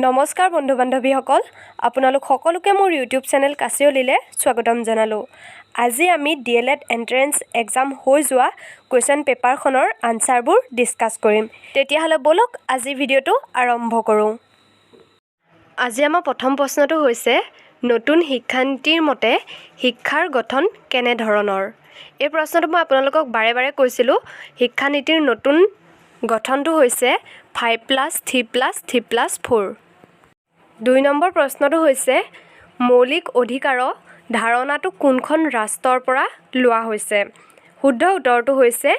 নমস্কাৰ বন্ধু বান্ধৱীসকল, আপোনালোক সকলোকে মোৰ ইউটিউব চেনেল কাচিয়লিলৈ স্বাগতম জনালোঁ। আজি আমি DLED এন্ট্ৰেন্স এক্সাম হৈ যোৱা কুৱেশ্যন পেপাৰখনৰ আনচাৰবোৰ ডিছকাছ কৰিম। তেতিয়াহ'লে বলক আজি ভিডিঅ'টো আৰম্ভ কৰোঁ। আজি আমাৰ প্ৰথম প্ৰশ্নটো হৈছে নতুন শিক্ষানীতিৰ মতে শিক্ষাৰ গঠন কেনেধৰণৰ। এই প্ৰশ্নটো মই আপোনালোকক বাৰে বাৰে কৈছিলোঁ। শিক্ষানীতিৰ নতুন গঠনটো হৈছে 5+3+3+4। 2 নম্বৰ প্ৰশ্নটো হৈছে মৌলিক অধিকাৰৰ ধাৰণাটো কোনখন ৰাষ্ট্ৰৰ পৰা লোৱা হৈছে। শুদ্ধ উত্তৰটো হৈছে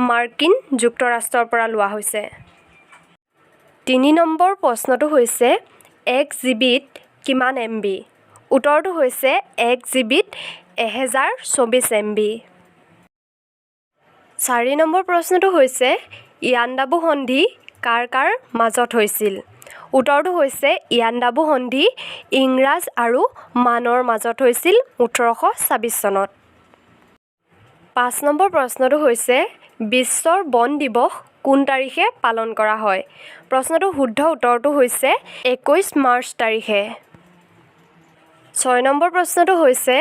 মাৰ্কিন যুক্তৰাষ্ট্ৰৰ পৰা লোৱা হৈছে। 3 নম্বৰ প্ৰশ্নটো হৈছে 1 GBত কিমান MB। উত্তৰটো হৈছে 1 GBত 1024 MB। 4 নম্বৰ প্ৰশ্নটো হৈছে ইয়াণ্ডাবু সন্ধি কাৰ কাৰ মাজত হৈছিল। উত্তৰটো হৈছে ইয়াণ্ডাবু সন্ধি ইংৰাজ আৰু মানৰ মাজত হৈছিল 1826 চনত। 5 নম্বৰ প্ৰশ্নটো হৈছে বিশ্বৰ বন দিৱস কোন তাৰিখে পালন কৰা হয়। প্ৰশ্নটোৰ শুদ্ধ উত্তৰটো হৈছে 21 মাৰ্চ তাৰিখে। 6 নম্বৰ প্ৰশ্নটো হৈছে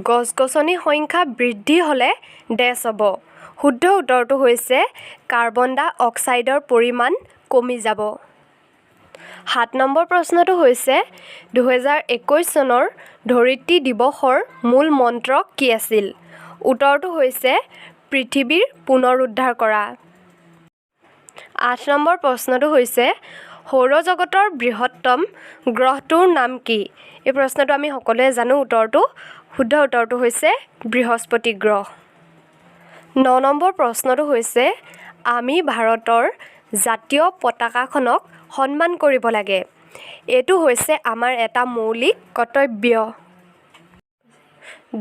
গছ-গছনি সংখ্যা বৃদ্ধি হ'লে ডেছ হ'ব। শুদ্ধ উত্তৰটো হৈছে কাৰ্বন ডাই অক্সাইডৰ পৰিমাণ কমি যাব। 7 নম্বৰ প্ৰশ্নটো হৈছে 2021 চনৰ ধৰিত্ৰী দিৱসৰ মূল মন্ত্ৰ কি আছিল। উত্তৰটো হৈছে পৃথিৱীৰ পুনৰুদ্ধাৰ কৰা। 8 নম্বৰ প্ৰশ্নটো হৈছে সৌৰজগতৰ বৃহত্তম গ্ৰহটোৰ নাম কি। এই প্ৰশ্নটো আমি সকলোৱে জানো। শুদ্ধ উত্তৰটো হৈছে বৃহস্পতি গ্ৰহ। 9 নম্বৰ প্ৰশ্নটো হৈছে আমি ভাৰতৰ জাতীয় পতাকাখনক সন্মান কৰিব লাগে। এইটো হৈছে আমাৰ এটা মৌলিক কৰ্তব্য।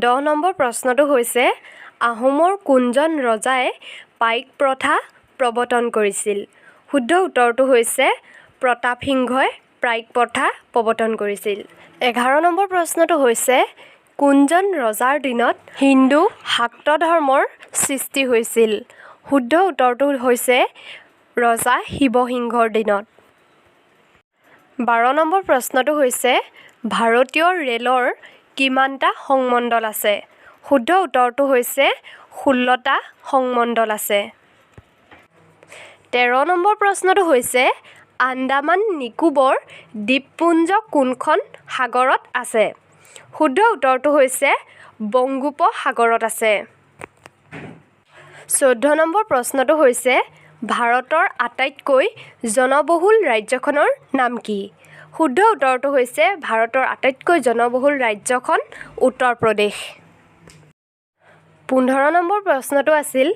10 নম্বৰ প্ৰশ্নটো হৈছে আহোমৰ কোনজন ৰজাই পাইক প্ৰথা প্ৰৱৰ্তন কৰিছিল। শুদ্ধ উত্তৰটো হৈছে প্ৰতাপসিংহই পাইক প্ৰথা প্ৰৱৰ্তন কৰিছিল। 11 নম্বৰ প্ৰশ্নটো হৈছে কোনজন ৰজাৰ দিনত হিন্দু শাক্ত ধৰ্মৰ সৃষ্টি হৈছিল। শুদ্ধ উত্তৰটো হৈছে ৰজা শিৱসিংহৰ দিনত। 12 নম্বৰ প্ৰশ্নটো হৈছে ভাৰতীয় ৰেলৰ কিমানটা সংমণ্ডল আছে। শুদ্ধ উত্তৰটো হৈছে 16টা সংমণ্ডল আছে। 13 নম্বৰ প্ৰশ্নটো হৈছে আন্দামান নিকোবৰ দ্বীপপুঞ্জ কোনখন সাগৰত আছে। শুদ্ধ উত্তৰটো হৈছে বংগোপসাগৰত আছে। 14 নম্বৰ প্ৰশ্নটো হৈছে ভাৰতৰ আটাইতকৈ জনবহুল ৰাজ্যখনৰ নাম কি। শুদ্ধ উত্তৰটো হৈছে ভাৰতৰ আটাইতকৈ জনবহুল ৰাজ্যখন উত্তৰ প্ৰদেশ। 15 নম্বৰ প্ৰশ্নটো আছিল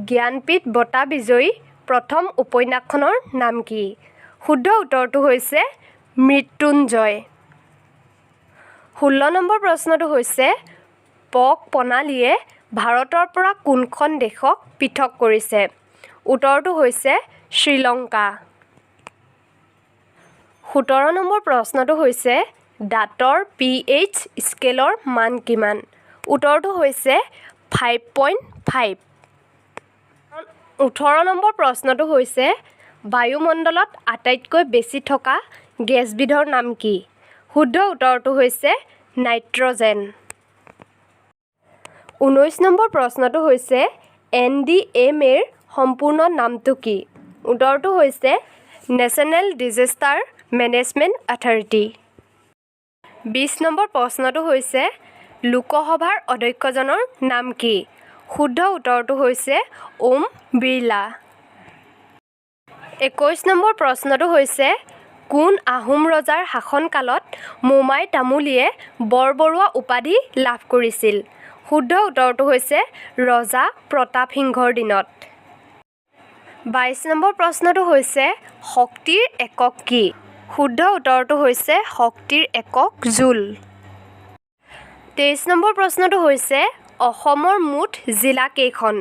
জ্ঞানপীঠ বঁটা বিজয়ী প্ৰথম উপন্যাসখনৰ নাম কি। শুদ্ধ উত্তৰটো হৈছে মৃত্যুঞ্জয়। 16 নম্বৰ প্ৰশ্নটো হৈছে পক প্ৰণালীয়ে ভাৰতৰ পৰা কোনখন দেশক পৃথক কৰিছে। উত্তৰটো হৈছে শ্ৰীলংকা। 17 নম্বৰ প্ৰশ্নটো হৈছে দাঁতৰ pH স্কেলৰ মান কিমান। উত্তৰটো হৈছে 5.5। 18 নম্বৰ প্ৰশ্নটো হৈছে বায়ুমণ্ডলত আটাইতকৈ বেছি থকা গেছবিধৰ নাম কি। শুদ্ধ উত্তৰটো হৈছে নাইট্ৰজেন। 19 নম্বৰ প্ৰশ্নটো হৈছে NDMAৰ সম্পূৰ্ণ নামটো কি। উত্তৰটো হৈছে national disaster management authority. 20 number প্ৰশ্নটো হৈছে লোকসভাৰ অধ্যক্ষজনৰ নাম কি। শুদ্ধ উত্তৰটো হৈছে ওম বিৰলা। 21 নম্বৰ প্ৰশ্নটো হৈছে কোন আহোম ৰজাৰ শাসনকালত মোমাই তামুলীয়ে বৰবৰুৱা উপাধি লাভ কৰিছিল। শুদ্ধ উত্তৰটো হৈছে ৰজা প্ৰতাপসিংহৰ দিনত। 22 নম্বৰ প্ৰশ্নটো হৈছে শক্তিৰ একক কি। শুদ্ধ উত্তৰটো হৈছে শক্তিৰ একক জুল। 23 নম্বৰ প্ৰশ্নটো হৈছে অসমৰ মুঠ জিলা কেইখন।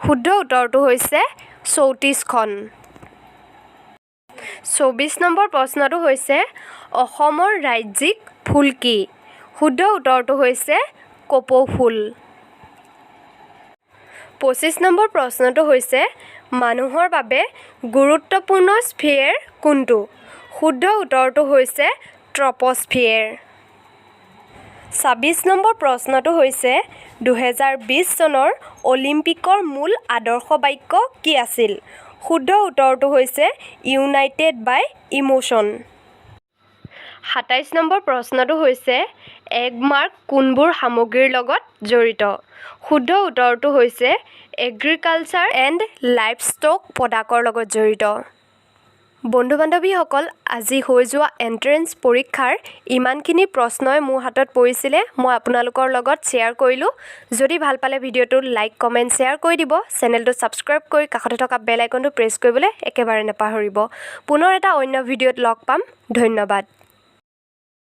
শুদ্ধ উত্তৰটো হৈছে 34খন। 24 নম্বৰ প্ৰশ্নটো হৈছে অসমৰ ৰাজ্যিক ফুল কি। শুদ্ধ উত্তৰটো হৈছে কপৌ ফুল। 25 নম্বৰ প্ৰশ্নটো হৈছে মানুহৰ বাবে গুৰুত্বপূৰ্ণ স্ফিয়াৰ কোনটো। শুদ্ধ উত্তৰটো হৈছে ট্ৰপ'স্ফিয়েৰ। ২৬ নম্বৰ প্ৰশ্নটো হৈছে ২০২০ চনৰ অলিম্পিকৰ মূল আদৰ্শ বাক্য কি আছিল? শুদ্ধ উত্তৰটো হৈছে ইউনাইটেড বাই ইমোশ্যন। ২৭ নম্বৰ প্ৰশ্নটো হৈছে এগমাৰ্ক কোনবোৰ সামগ্ৰীৰ লগত জড়িত? শুদ্ধ উত্তৰটো হৈছে এগ্ৰিকালচাৰ এণ্ড লাইভষ্টক প্ৰডাক্টৰ লগত জড়িত। বন্ধু বান্ধৱীসকল, আজি হৈ যোৱা এণ্ট্ৰেন্স পৰীক্ষাৰ ইমানখিনি প্ৰশ্নই মোৰ হাতত পৰিছিলে, মই আপোনালোকৰ লগত শ্বেয়াৰ কৰিলোঁ। যদি ভাল পালে ভিডিঅ'টো লাইক কমেণ্ট শ্বেয়াৰ কৰি দিব। চেনেলটো ছাবস্ক্ৰাইব কৰি কাষতে থকা বেল আইকনটো প্ৰেছ কৰিবলৈ একেবাৰে নাপাহৰিব। পুনৰ এটা অন্য ভিডিঅ'ত লগ পাম। ধন্যবাদ।